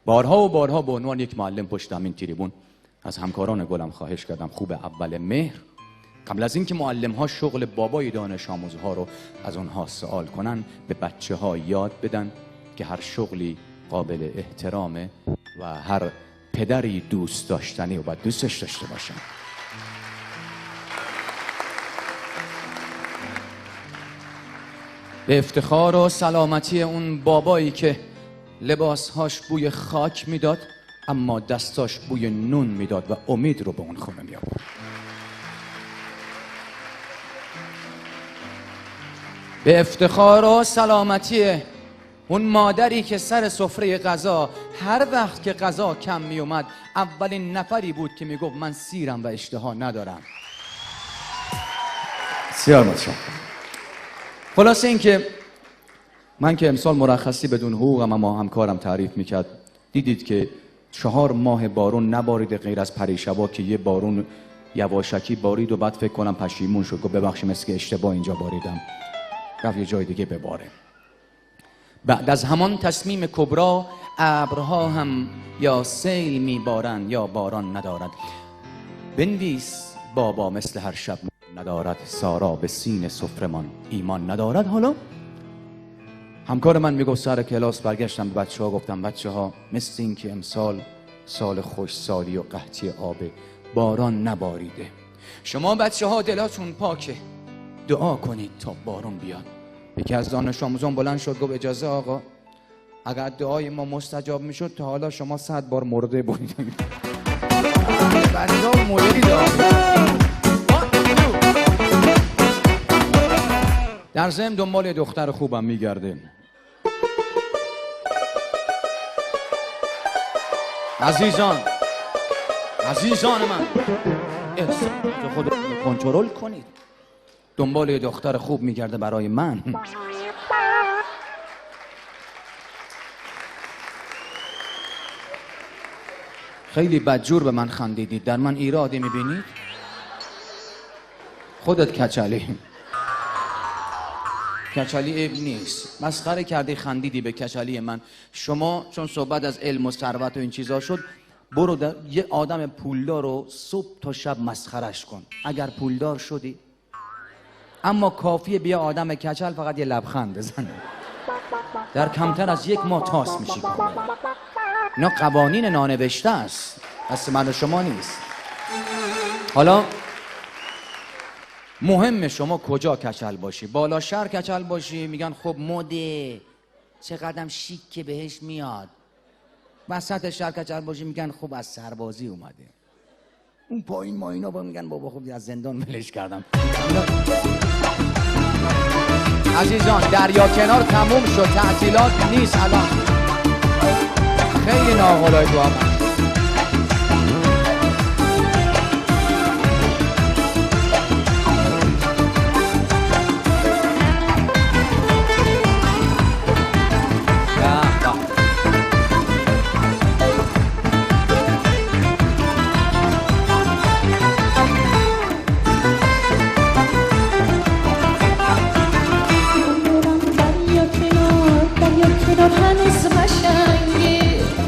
بارها و بارها به عنوان یک معلم پشت همین تریبون از همکاران گلم خواهش کردم خوب اول مهر قبل از اینکه معلم ها شغل بابای دانش آموزها رو از اونها سوال کنن به بچه ها یاد بدن که هر شغلی قابل احترامه و هر پدری دوست داشتنی و باید دوستش داشته باشن. به افتخار و سلامتی اون بابایی که لباسهاش بوی خاک میداد اما دستاش بوی نون میداد و امید رو به اون خونه می آورد. به افتخار و سلامتی اون مادری که سر سفره غذا هر وقت که غذا کم می اومد اولین نفری بود که می گفت من سیرم و اشتها ندارم. بسیار متشکرم. خلاصه این که من که امسال مرخصی بدون حقوقم اما همکارم تعریف میکرد دیدید که 4 ماه بارون نبارید غیر از پریشبا که یه بارون یواشکی بارید و بعد فکر کنم پشیمون شد گفت ببخشید مثل که اشتباه اینجا باریدم رفت یه جای دیگه بباره. بعد از همان تصمیم کبرا ابرها هم یا سیل میبارند یا باران ندارد. بنویس بابا مثل هر شب ندارد سارا به سین سفرمان ایمان ندارد. حالا همکار من میگفت سر کلاس برگشتم به بچه ها گفتم بچه ها مثل این که امسال سال خوش سالی و قحطی آبه باران نباریده. شما بچه ها دلاتون پاکه دعا کنید تا بارون بیاد. یکی از دانش آموزان بلند شد گفت اجازه آقا اگر دعای ما مستجاب میشد تا حالا شما 100 بار مرده بودید. بچه ها مدلی در ضمن دنبال دختر خوبم میگرده. عزیزان من خودتون کنترل کنید. دنبال دختر خوب میگرده برای من. خیلی بدجور به من خندیدید. در من ایرادی میبینید؟ خودت کچلی عیب نیست. مسخره کردی خندیدی به کچلی من. شما چون صحبت از علم و ثروت و این چیزا شد برو در یه آدم پولدار رو صبح تا شب مسخرش کن اگر پولدار شدی. اما کافیه بیا آدم کچل فقط یه لبخند بزنه در کمتر از 1 ماه تاس میشی. اینا قوانین نانوشته است دست من و شما نیست. حالا مهم شما کجا کچل باشی. بالا شهر کچل باشی میگن خب مده چقدرم شیک که بهش میاد. وسط شهر کچل باشی میگن خب از سربازی اومده. اون پایین ما اینا با میگن بابا خب از زندان ولش کردم. عزیزان دریا کنار تموم شد تعطیلات نیست الان. خیلی ناقلای تو